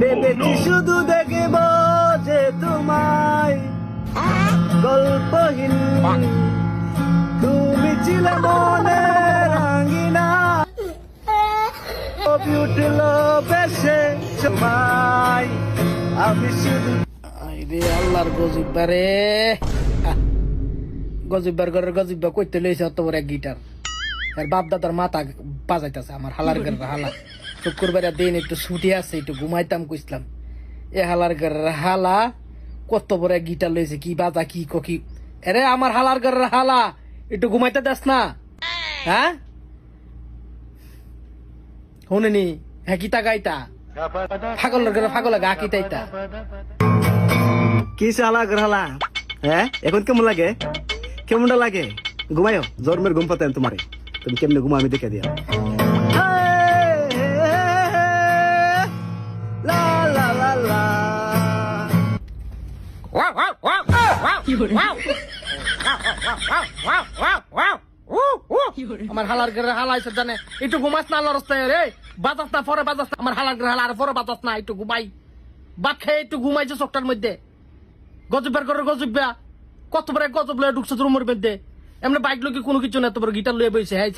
ভেবেছি শুধু দেখব যে তোমায় গল্পহীন তুমি ছিলে মনে রাঙিনা কবি উঠল বেশে সময় আমি শুধু রে আল্লাহর গজিব্বারে গজিব্বার ঘরের গজিব্বা কইতে লইছে অত বড় এক গিটার আর বাপ দাদার মাথা বাজাইতেছে আমার হালার ঘরের হালা শুক্রবার দিন একটু ছুটি আছে একটু ঘুমাইতাম কইছিলাম এ হালার ঘরের হালা কত বড় এক গিটার লইছে কি বাজা কি কি আরে আমার হালার ঘরের হালা একটু ঘুমাইতে দাস না হ্যাঁ শুনেনি হ্যাঁ কিতা গাইতা ফাগলের ঘরে ফাগলে গা কিতাইতা কি চালা হালা হ্যাঁ এখন কেমন লাগে কেমনটা লাগে ঘুমায়ো জন্মের ঘুম পাতেন তোমারে তুমি কেমনে ঘুমা আমি দেখে দিয়া আমার হালার ঘরে হালা এসে জানে একটু ঘুমাস না আল্লাহর রাস্তায় রে বাজাস না পরে বাজাস না আমার হালার ঘরে হালা আর পরে বাজাস না একটু ঘুমাই বাদ খেয়ে একটু ঘুমাইছে চোখটার মধ্যে গজবের ঘরে গজবা কত বড় গজব লয়ে ঢুকছে রুমের মধ্যে এমনি বাইক লোকে কোনো কিছু না, এত বড় গিটার লয়ে বইছে হ্যাঁ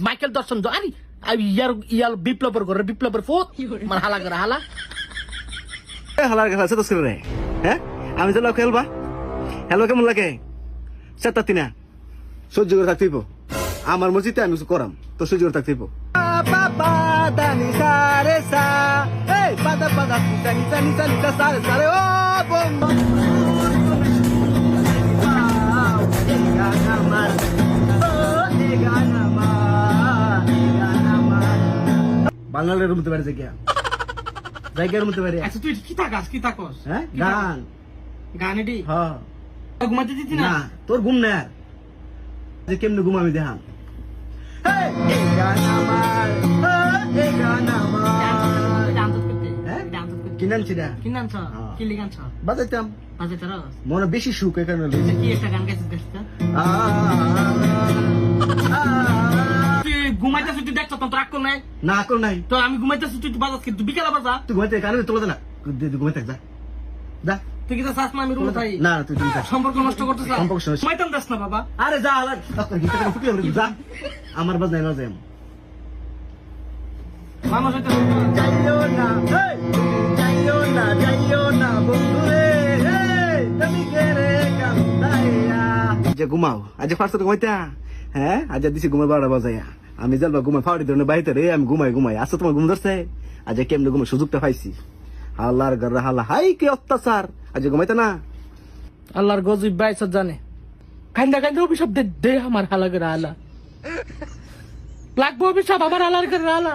মাইকেল দর্শন আরে ইয়ার বিপ্লবের ঘরে বিপ্লবের ফোত আমার হালা ঘরে হালা হালার ঘরে আছে তো রে হ্যাঁ আমি তো খেলবা হ্যালো কেমন লাগে চারটা না সহ্য করে থাকতেইব আমার মসজিদে আমি কিছু করাম তো সহ্য করে থাকতেইব বাঙালের রুম তো বেড়ে জায়গার মতো বেড়ে আচ্ছা তুই কি থাকাস কি থাকস হ্যাঁ গান গান এটি হ্যাঁ ঘুমাতে দিতি না তোর ঘুম না যে কেমনে ঘুম আমি দেখাম মনে বেশি সুখ এখানে ঘুমাইতেছি তুই দেখছ তোর রাগ নাই না কর নাই তো আমি ঘুমাইতেছি তুই বাজাস কিন্তু বিকেলে বাজা তুই ঘুমাইতে কারণে তোলা না ঘুমাইতে যা যা তুই কি চাস না আমি রুমে থাকি না তুই সম্পর্ক নষ্ট করতেছ সম্পর্ক ঘুমাইতাম দাস না বাবা আরে যা যা আমার বাজ নাই না যাই মানুষ যাইও না যাইও না যাইও না বন্ধুরে তুমি কেরে কান্দাইয়া যে ঘুমাও আজ ফার্স্ট ঘুমাইতা হ্যাঁ আজ দিছি ঘুমাই 12টা বাজাইয়া আমি জানবা ঘুমাই ফাউডি ধরনের বাড়িতে রে আমি ঘুমাই আসো তোমার ঘুম ধরছে আজ কেমনে ঘুমাই সুযোগটা পাইছি আল্লাহর ঘরে হালা হাই কি অত্যাচার আজ ঘুমাইতে না আল্লাহর গজব বাইছ জানে কান্দা কান্দা অভিশাপ দে আমার হালা ঘরে হালা লাগবো অভিশাপ আমার হালার ঘরে হালা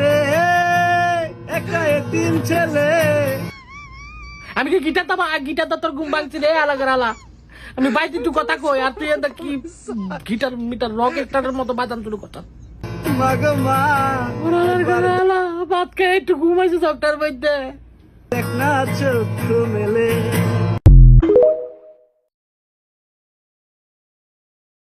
রে একা এতিম ছেলে আমি কি গিটার দা তোর ঘুম ভাঙছি রে হালা ঘরে হালা আমি বাইতে একটু কথা কই আর তুই এটা কি গিটার মিটার রক স্টারের মতো বাজান তুই কথা ভাত খেয়ে একটু ঘুমাইছে চকটার মধ্যে দেখ না চোখ মেলে